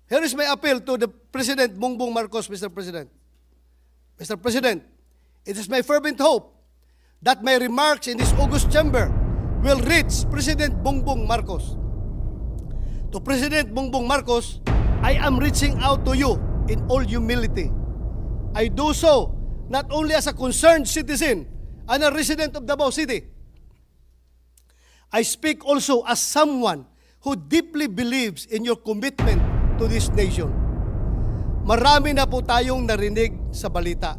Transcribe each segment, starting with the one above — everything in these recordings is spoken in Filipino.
Here is my appeal to the President Bongbong Marcos, Mr. President. Mr. President, it is my fervent hope that my remarks in this August chamber will reach President Bongbong Marcos. To President Bongbong Marcos, I am reaching out to you in all humility. I do so not only as a concerned citizen and a resident of Davao City. I speak also as someone who deeply believes in your commitment to this nation. Marami na po tayong narinig sa balita.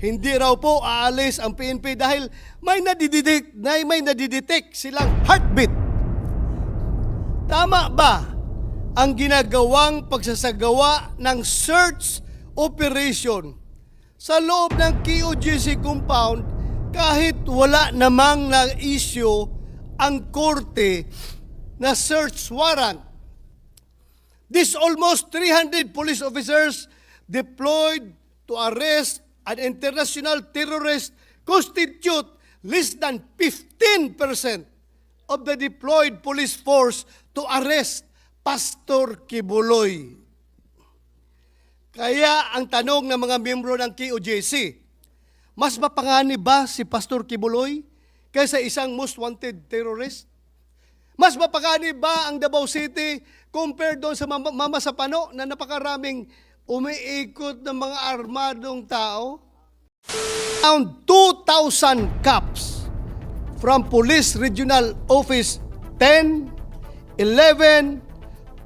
Hindi raw po aalis ang PNP dahil may nadidetect silang heartbeat. Tama ba ang ginagawang pagsasagawa ng search operation sa loob ng QOGC compound kahit wala namang na-issue ang korte na search warrant? These almost 300 police officers deployed to arrest an international terrorist constitute less than 15% of the deployed police force to arrest Pastor Kibuloy. Kaya ang tanong ng mga miyembro ng QOJC, mas mapanganib ba si Pastor Kibuloy kaysa isang most wanted terrorist? Mas mapanganib ba ang Davao City compared doon sa Mama Sapano na napakaraming umiikot ng mga armadong tao? Around 2,000 cops from Police Regional Office 10, 11,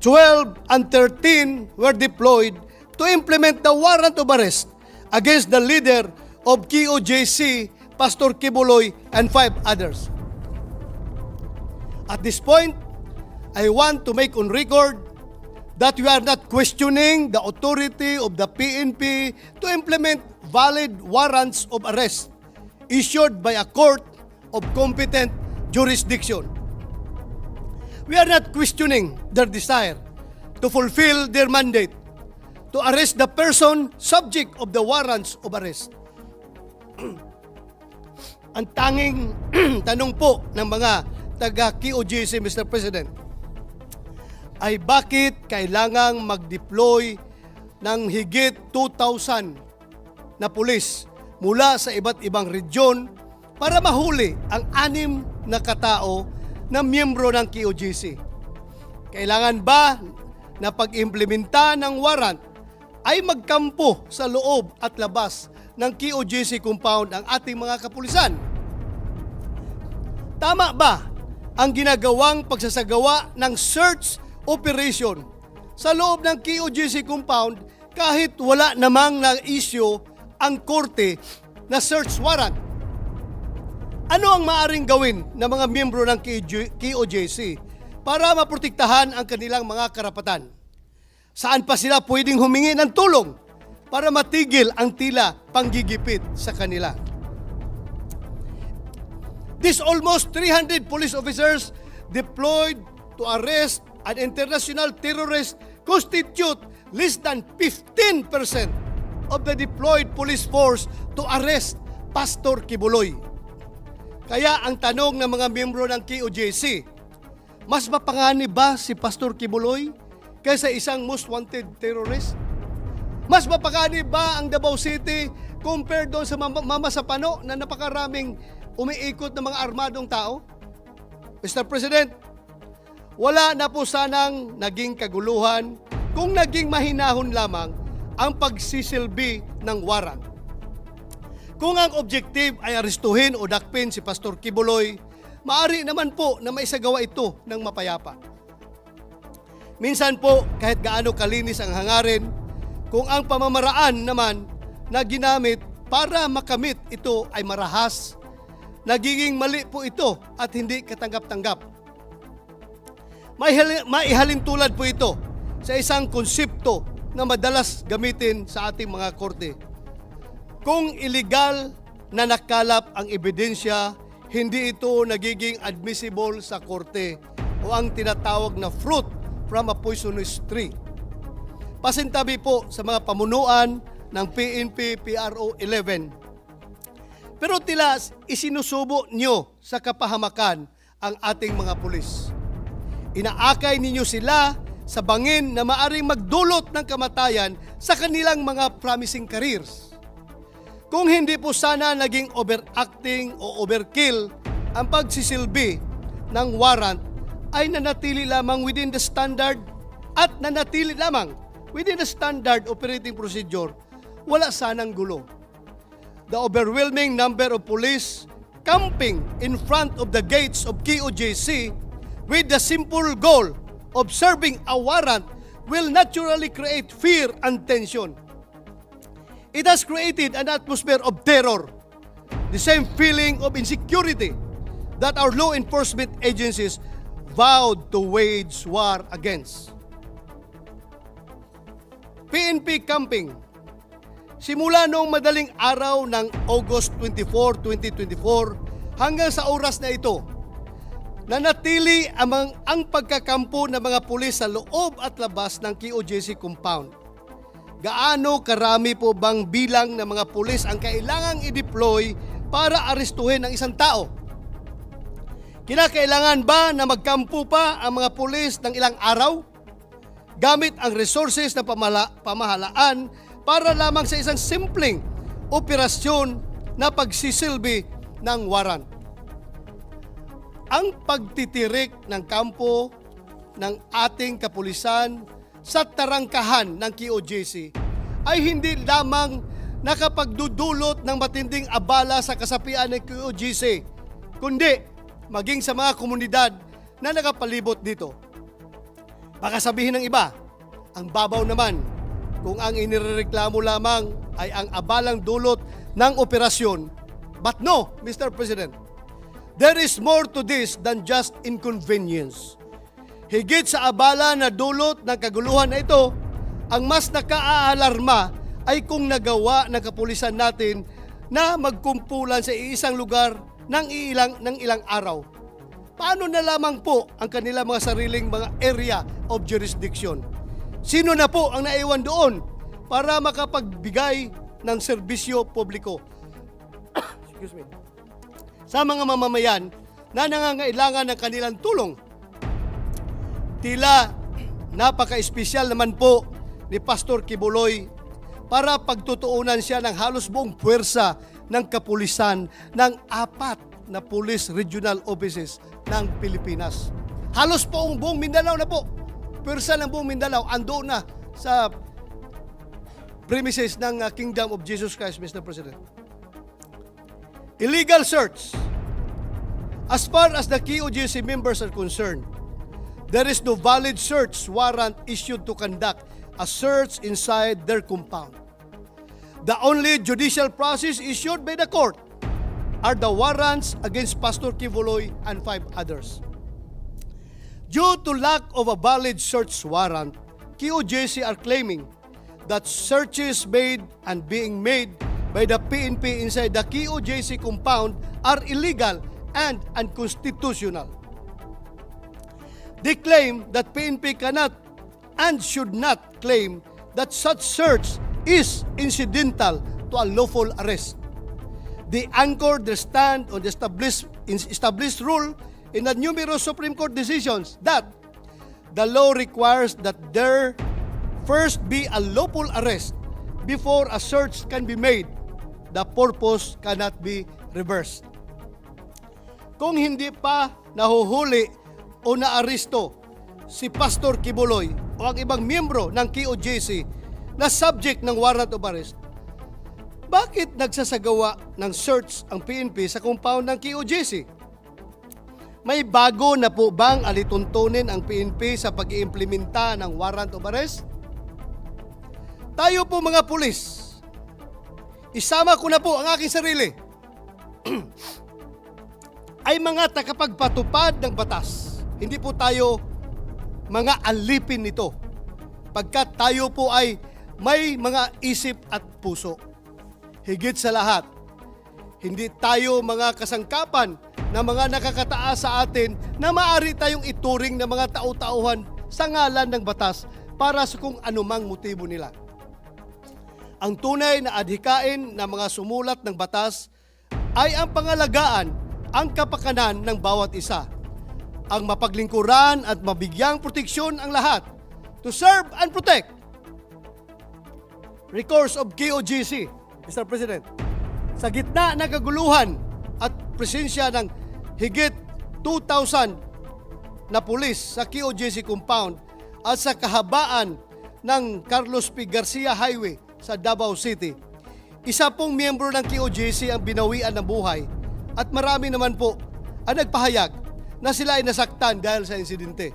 12, and 13 were deployed to implement the warrant of arrest against the leader of QOJC, Pastor Kibuloy, and 5 others. At this point, I want to make on record that we are not questioning the authority of the PNP to implement valid warrants of arrest issued by a court of competent jurisdiction. We are not questioning their desire to fulfill their mandate to arrest the person subject of the warrants of arrest. Ang tanging tanong po ng mga taga-QOGC, Mr. President, ay bakit kailangang mag-deploy ng higit 2,000 na pulis mula sa iba't ibang region para mahuli ang 6 na katao na miyembro ng QOGC? Kailangan ba na pag-implementa ng warrant ay magkampo sa loob at labas ng QOGC compound ang ating mga kapulisan? Tama ba ang ginagawang pagsasagawa ng search operation sa loob ng QOGC compound kahit wala namang na-issue ang korte na search warrant? Ano ang maaring gawin ng mga miyembro ng QOJC para maprotektahan ang kanilang mga karapatan? Saan pa sila pwedeng humingi ng tulong para matigil ang tila panggigipit sa kanila? These almost 300 police officers deployed to arrest an international terrorist constitute less than 15% of the deployed police force to arrest Pastor Kibuloy. Kaya ang tanong ng mga miyembro ng QOJC, mas mapanganib ba si Pastor Kibuloy kaysa isang most wanted terrorist? Mas mapanganib ba ang Davao City compared doon sa Mama Sapano na napakaraming umiikot ng mga armadong tao? Mr. President, wala na po sanang naging kaguluhan kung naging mahinahon lamang ang pagsisilbi ng warrant. Kung ang objective ay arestuhin o dakpin si Pastor Kibuloy, maaari naman po na maisagawa ito ng mapayapa. Minsan po, kahit gaano kalinis ang hangarin, kung ang pamamaraan naman na ginamit para makamit ito ay marahas, nagiging mali po ito at hindi katanggap-tanggap. Maihalin tulad po ito sa isang konsepto na madalas gamitin sa ating mga korte. Kung illegal na nakalap ang ebidensya, hindi ito nagiging admissible sa korte o ang tinatawag na fruit from a poisonous tree. Pasintabi po sa mga pamunuan ng PNP PRO 11. Pero tila isinusubo nyo sa kapahamakan ang ating mga pulis. Inaakay ninyo sila sa bangin na maaring magdulot ng kamatayan sa kanilang mga promising careers. Kung hindi po sana naging overacting o overkill ang pagsisilbi ng warrant, ay nanatili lamang within the standard operating procedure, wala sanang gulo. The overwhelming number of police camping in front of the gates of QOJC with the simple goal of serving a warrant will naturally create fear and tension. It has created an atmosphere of terror, the same feeling of insecurity that our law enforcement agencies vowed to wage war against. PNP camping. Simula noong madaling araw ng August 24, 2024 hanggang sa oras na ito, nanatili ang pagkakampo ng mga pulis sa loob at labas ng QOJC compound. Gaano karami po bang bilang ng mga pulis ang kailangang i-deploy para arestuhin ang isang tao? Kinakailangan ba na magkampo pa ang mga pulis ng ilang araw gamit ang resources na pamahalaan para lamang sa isang simpleng operasyon na pagsisilbi ng warrant? Ang pagtitirik ng kampo ng ating kapulisan sa tarangkahan ng QOJC ay hindi lamang nakapagdudulot ng matinding abala sa kasapian ng QOJC, kundi maging sa mga komunidad na nakapalibot dito. Baka sabihin ng iba, ang babaw naman kung ang inireklamo lamang ay ang abalang dulot ng operasyon. But no, Mr. President, there is more to this than just inconvenience. Higit sa abala na dulot ng kaguluhan na ito, ang mas nakaalarma ay kung nagawa ng kapulisan natin na magkumpulan sa iisang lugar ng ilang araw. Paano na lamang po ang kanilang mga sariling mga area of jurisdiction? Sino na po ang naiwan doon para makapagbigay ng serbisyo publiko sa mga mamamayan na nangangailangan ng kanilang tulong? Tila napaka-espesyal naman po ni Pastor Kibuloy para pagtutuunan siya ng halos buong puwersa ng kapulisan ng 4 na police regional offices ng Pilipinas. Halos po ang buong Mindanao na po. Puwersa ng buong Mindanao andoon na sa premises ng Kingdom of Jesus Christ, Mr. President. Illegal search. As far as the QOJC members are concerned, there is no valid search warrant issued to conduct a search inside their compound. The only judicial process issued by the court are the warrants against Pastor Kibuloy and 5 others. Due to lack of a valid search warrant, QOJC are claiming that searches made and being made by the PNP inside the QOJC compound are illegal and unconstitutional. They claim that PNP cannot and should not claim that such search is incidental to a lawful arrest. They anchor their stand on the established rule in the numerous Supreme Court decisions that the law requires that there first be a lawful arrest before a search can be made. The purpose cannot be reversed. Kung hindi pa nahuhuli o naaresto si Pastor Kibuloy o ang ibang miyembro ng QOJC na subject ng warrant of arrest, bakit nagsasagawa ng search ang PNP sa compound ng QOJC? May bago na po bang alituntunin ang PNP sa pag-iimplementa ng warrant of arrest? Tayo po mga pulis, isama ko na po ang aking sarili, ay mga takapagpatupad ng batas. Hindi po tayo mga alipin nito, pagkat tayo po ay may mga isip at puso. Higit sa lahat, hindi tayo mga kasangkapan na mga nakakataas sa atin na maaari tayong ituring na mga tao-tauhan sa ngalan ng batas para sa kung anumang motibo nila. Ang tunay na adhikain ng mga sumulat ng batas ay ang pangalagaan ang kapakanan ng bawat isa, ang mapaglingkuran at mabigyang proteksyon ang lahat, to serve and protect. Recourse of KOJC, Mr. President. Sa gitna ng kaguluhan at presensya ng higit 2,000 na pulis sa KOJC compound at sa kahabaan ng Carlos P. Garcia Highway sa Davao City, isa pong miyembro ng KOJC ang binawian ng buhay at marami naman po ang nagpahayag na sila ay nasaktan dahil sa insidente.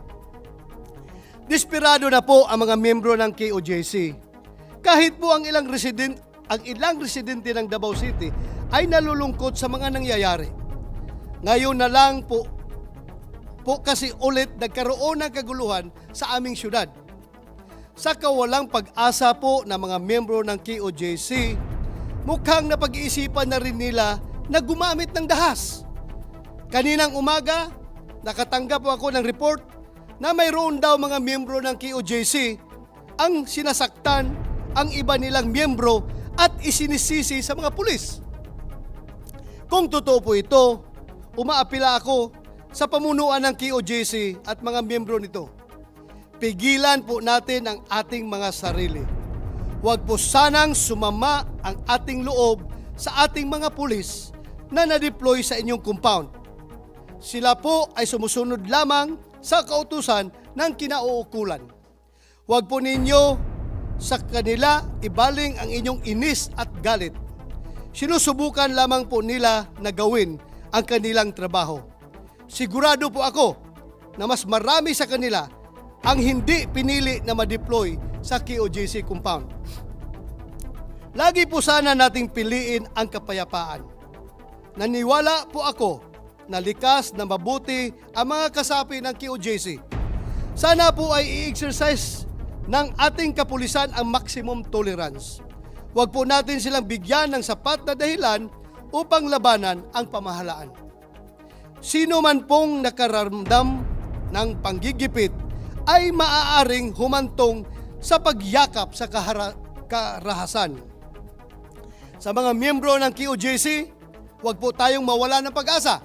Desperado na po ang mga miyembro ng KOJC. Kahit po ang ilang residente ng Davao City ay nalulungkot sa mga nangyayari. Ngayon na lang po kasi ulit nagkaroon ng kaguluhan sa aming syudad. Sa kawalang pag-asa po ng mga miyembro ng KOJC, mukhang napag-iisipan na rin nila na gumamit ng dahas. Kaninang umaga, nakatanggap po ako ng report na mayroon daw mga miyembro ng KOJC ang sinasaktan ang iba nilang miyembro at isinisisi sa mga pulis. Kung totoo po ito, umaapila ako sa pamunuan ng KOJC at mga miyembro nito. Pigilan po natin ang ating mga sarili. Huwag po sanang sumama ang ating loob sa ating mga pulis na na-deploy sa inyong compound. Sila po ay sumusunod lamang sa kautusan ng kinauukulan. Huwag po ninyo sa kanila ibaling ang inyong inis at galit. Sinusubukan lamang po nila na gawin ang kanilang trabaho. Sigurado po ako na mas marami sa kanila ang hindi pinili na ma-deploy sa KOJC compound. Lagi po sana nating piliin ang kapayapaan. Naniwala po ako na likas na mabuti ang mga kasapi ng KOJC. Sana po ay i-exercise ng ating kapulisan ang maximum tolerance. Huwag po natin silang bigyan ng sapat na dahilan upang labanan ang pamahalaan. Sino man pong nakaramdam ng panggigipit ay maaaring humantong sa pagyakap sa karahasan. Sa mga miyembro ng KOJC, huwag po tayong mawala ng pag-asa.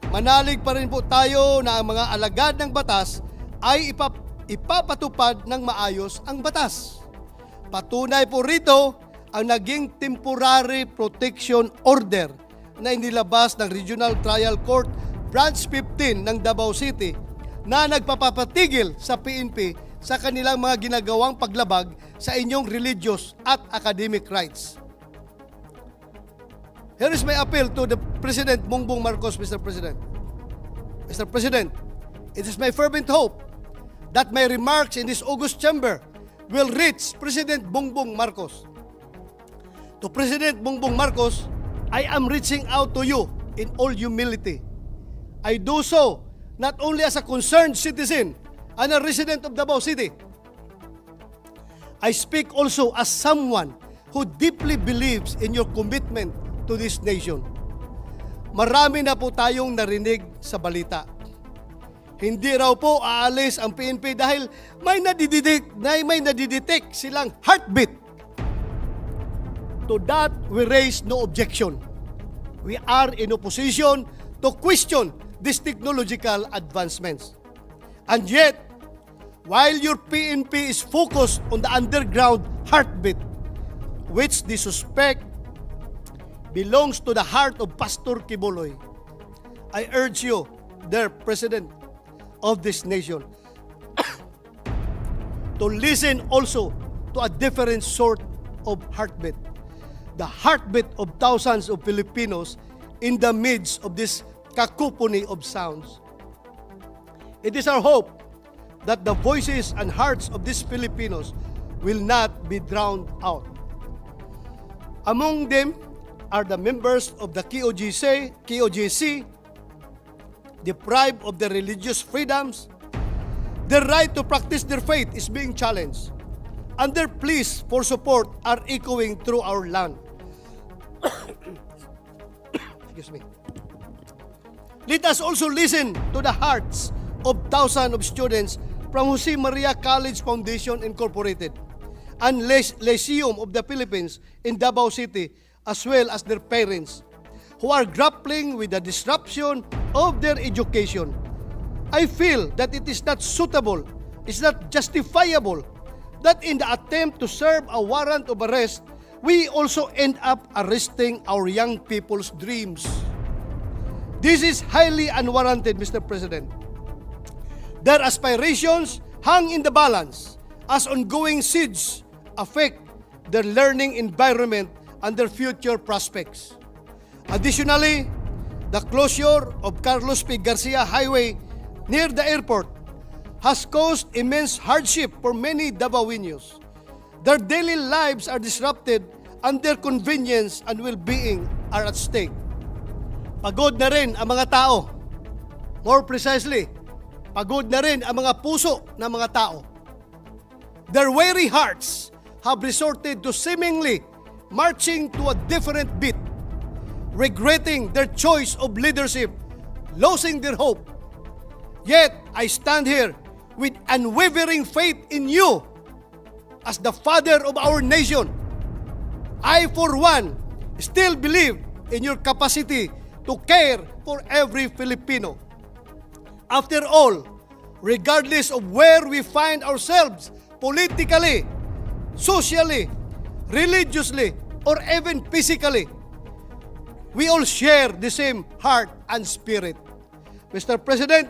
Manalig pa rin po tayo na ang mga alagad ng batas ay ipapatupad ng maayos ang batas. Patunay po rito ang naging temporary protection order na inilabas ng Regional Trial Court Branch 15 ng Davao City na nagpapapatigil sa PNP sa kanilang mga ginagawang paglabag sa inyong religious at academic rights. Here is my appeal to the President Bongbong Marcos, Mr. President. Mr. President, it is my fervent hope that my remarks in this August chamber will reach President Bongbong Marcos. To President Bongbong Marcos, I am reaching out to you in all humility. I do so not only as a concerned citizen and a resident of Davao City. I speak also as someone who deeply believes in your commitment to this nation. Marami na po tayong narinig sa balita. Hindi raw po aalis ang PNP dahil may nadidetect silang heartbeat. To that, we raise no objection. We are in opposition to question these technological advancements. And yet, while your PNP is focused on the underground heartbeat, which they suspect belongs to the heart of Pastor Kibuloy, I urge you, dear President of this nation, to listen also to a different sort of heartbeat. The heartbeat of thousands of Filipinos in the midst of this cacophony of sounds. It is our hope that the voices and hearts of these Filipinos will not be drowned out. Among them are the members of the KOJC, deprived of their religious freedoms. Their right to practice their faith is being challenged, and their pleas for support are echoing through our land. Excuse me. Let us also listen to the hearts of thousands of students from Jose Maria College Foundation Incorporated and Lyceum of the Philippines in Davao City, as well as their parents, who are grappling with the disruption of their education. I feel that it is not suitable it's not justifiable that in the attempt to serve a warrant of arrest, we also end up arresting our young people's dreams. This is highly unwarranted, Mr. President. Their aspirations hang in the balance as ongoing siege affect their learning environment and their future prospects. Additionally, the closure of Carlos P. Garcia Highway near the airport has caused immense hardship for many Davaoeños. Their daily lives are disrupted and their convenience and well-being are at stake. Pagod na rin ang mga tao. More precisely, pagod na rin ang mga puso ng mga tao. Their weary hearts have resorted to seemingly marching to a different beat, regretting their choice of leadership, losing their hope. Yet, I stand here with unwavering faith in you as the father of our nation. I, for one, still believe in your capacity to care for every Filipino. After all, regardless of where we find ourselves politically, socially, religiously, or even physically, we all share the same heart and spirit. Mr. President,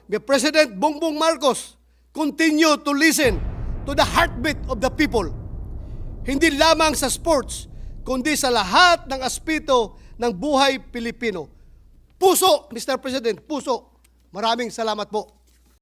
may President Bongbong Marcos continue to listen to the heartbeat of the people. Hindi lamang sa sports, kundi sa lahat ng aspeto ng buhay Pilipino. Puso, Mr. President, puso. Maraming salamat po.